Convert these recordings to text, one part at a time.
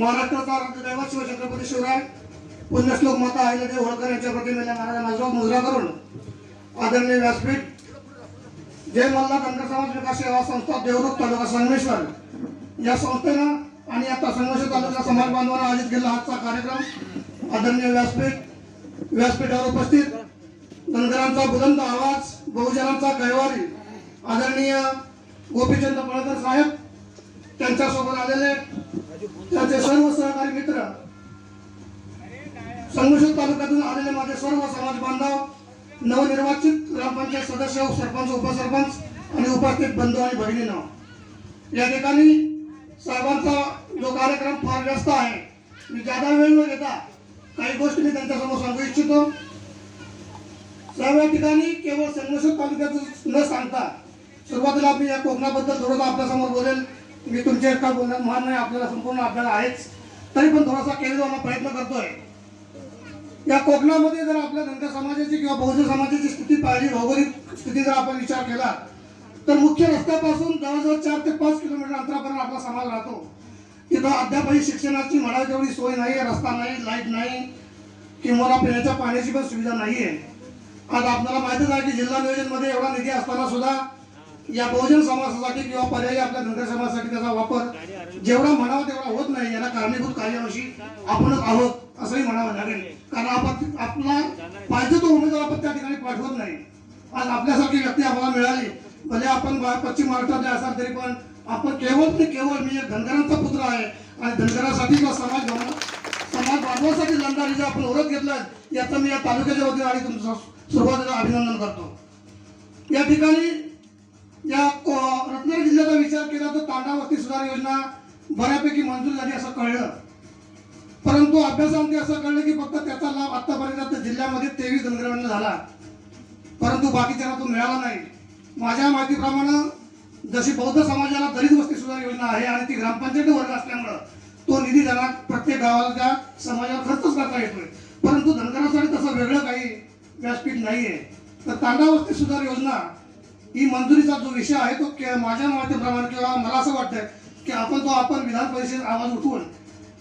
महाराष्ट्राचा राज्यदैवत शिवछत्रपती शिवराय पुण्यश्लोक माता अहिल्यादेवी होळकर यांच्या प्रतिमेला नारळ मुजरा करून आदरणीय व्यासपीठ जय मल्हार धनगर समाज विकास सेवा संस्था देवरुख तालुका संगमेश्वर या संस्थेनं आणि आता संगमेश्वर तालुका समाज बांधवांना आयोजित केलेला आजचा कार्यक्रम आदरणीय व्यासपीठावर उपस्थित धनगरांचा बुलंद आवाज बहुजनांचा कैवारी आदरणीय गोपीचंद पळकर साहेब त्यांच्यासोबत आलेले त्यांचे सर्व सहकारी मित्र संगमेश्वर तालुक्यातून आलेले माझे सर्व समाज बांधव नवनिर्वाचित ग्रामपंचायत सदस्य सरपंच उपसरपंच आणि उपस्थित बंधू आणि भगिनींनो, या ठिकाणी साहेबांचा जो कार्यक्रम फार व्यस्त आहे, मी जादा वेळ न घेता काही गोष्टी मी त्यांच्यासमोर सांगू इच्छितो। साहेब या ठिकाणी केवळ संगमेश्वर तालुक्यात न सांगता सुरुवातीला मी या कोकणाबद्दल थोडंसं आपल्यासमोर बोलेल। मी तुमच्या एका बोलण्यात मान नाही, आपल्याला संपूर्ण आपल्याला आहेच, तरी पण थोडासा केंद्र प्रयत्न करतोय। या कोकणामध्ये जर आपल्या धनगर समाजाची किंवा बहुजन समाजाची स्थिती पाहिली, भौगोलिक स्थिती जर आपण विचार केला तर मुख्य रस्त्यापासून जवळजवळ 4 ते 5 किलोमीटर अंतरापर्यंत आपला समाज राहतो। तिथं अद्यापही शिक्षणाची म्हणावी तेवढी सोय नाही, रस्ता नाही, लाईट नाही, किंवा पिण्याच्या पाण्याची पण सुविधा नाही आहे। आज आपल्याला माहितीच आहे की जिल्हा नियोजनमध्ये एवढा निधी असताना सुद्धा या बहुजन समाजासाठी किंवा पर्यायी आपल्या धनगर समाजासाठी त्याचा वापर जेवढा म्हणावा तेवढा होत नाही। याला कारणीभूत कार्यावशी आपणच आहोत असंही म्हणावं लागेल, कारण आपण आपला पाहिजे तो उमेदवार आपण त्या ठिकाणी पाठवत नाही। आज आपल्यासारखी व्यक्ती आपल्याला मिळाली, भले आपण पश्चिम महाराष्ट्रातले असाल तरी पण आपण केवळ मी एक धनगरांचा पुत्र आहे आणि धनगरांसाठी किंवा समाज बांधवासाठी लढणारी जे आपण ओळख घेतलं याचं मी या तालुक्याच्या वतीने आणि तुमचं सुरुवातीला अभिनंदन करतो। या ठिकाणी या रत्नागिरी जिल्ह्याचा विचार केला तर तांडा वस्ती सुधार योजना बऱ्यापैकी मंजूर झाली असं कळलं, परंतु अभ्यासामध्ये असं कळलं की फक्त त्याचा लाभ आतापर्यंत जिल्ह्यामध्ये 23 धनगरांना झाला, परंतु बाकीच्यांना तो मिळाला नाही। माझ्या माहितीप्रमाणे जशी बौद्ध समाजाला दलित वस्ती सुधार योजना आहे आणि ती ग्रामपंचायत वर्ग असल्यामुळं तो निधी त्यांना प्रत्येक गावाला त्या समाजाला खर्चच करता येतोय, परंतु धनगरांसाठी तसं वेगळं काही व्यासपीठ नाहीये। तर तांडा वस्ती सुधार योजना ही मंजुरीचा जो विषय आहे तो माझ्या माहितीप्रमाणे किंवा मला असं वाटतं की आपण विधान परिषदेत आवाज उठवून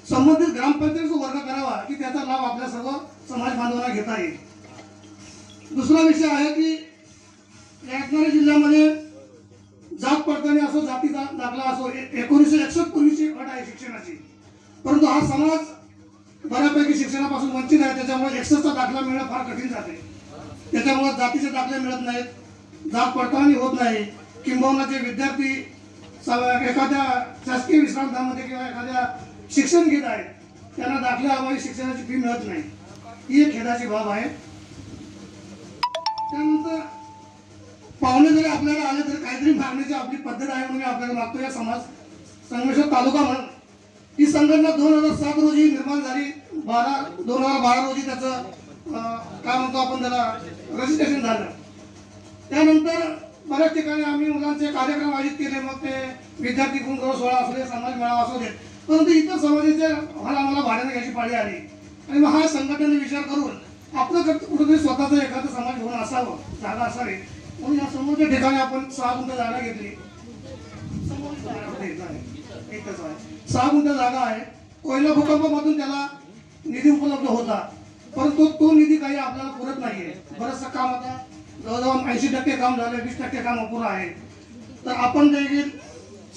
संबंधित ग्रामपंचायतीचा वर्ग करावा की त्याचा लाभ आपल्या सर्व समाज बांधवांना घेता येईल। दुसरा विषय आहे की रत्नागिरी जिल्ह्यामध्ये जात पडताळणी असो, जातीचा दाखला असो, 1961 पूर्वीची अट आहे शिक्षणाची, परंतु हा समाज बऱ्यापैकी शिक्षणापासून वंचित आहे, त्याच्यामुळे 61चा दाखला मिळणं फार कठीण जाते। त्याच्यामुळे जातीचे दाखले मिळत नाहीत, जात पडताळणी होत नाही, किंबहुना जे विद्यार्थी एखाद्या शासकीय विश्रामगृहामध्ये किंवा एखाद्या शिक्षण घेत आहेत त्यांना दाखल्याअभावी शिक्षणाची फी मिळत नाही, ही एक खेदाची बाब आहे। त्यानंतर पाहुणे जरी आपल्याला आले तरी काहीतरी मागण्याची आपली पद्धत आहे म्हणून आपल्याला मागतो। या समाज संगमेश्वर तालुका म्हणून ही संघटना 2007 रोजी निर्माण झाली, 2012 रोजी त्याचं काय म्हणतो आपण त्याला रजिस्ट्रेशन झालं। त्यानंतर बऱ्याच ठिकाणी आम्ही मुलांचे कार्यक्रम आयोजित केले, मग ते विद्यार्थी गुणगौरव सोहळा असू दे, समाज मेळावा असू दे, परंतु इतर समाजाचे हॉल आम्हाला भाड्याने घ्यायची पाळी आली आणि मग हा संघटनेने विचार करून आपलं कुठेतरी स्वतःचं एखादं समाज भवन असावं, जागा असावी, म्हणून या समोरच्या ठिकाणी आपण 6 गुंठ जागा घेतली। 6 गुंठ जागा आहे। कोयना भूकंपामधून त्याला निधी उपलब्ध होता, परंतु तो निधी काही आपल्याला पुरत नाहीये। बरंचसं काम आता जवळजवळ 80% काम झालं, 20% काम अपुरं आहे। तर आपण देखील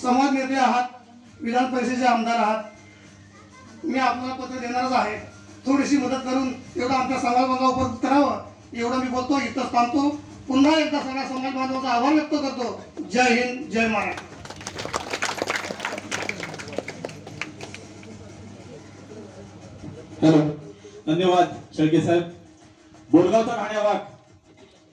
समाज नेते आहात, विधान परिषदेचे आमदार आहात, मी आपल्याला पत्र देणारच आहे, थोडीशी मदत करून एवढं आमच्या समाज बांधवांना उपलब्ध करावं एवढं मी बोलतो, इथंच थांबतो। पुन्हा एकदा सगळ्या समाज बांधवांचा आभार व्यक्त करतो। जय हिंद, जय महाराष्ट्र। हॅलो, धन्यवाद शेळके साहेब। बोरगावचा राहण्यावाग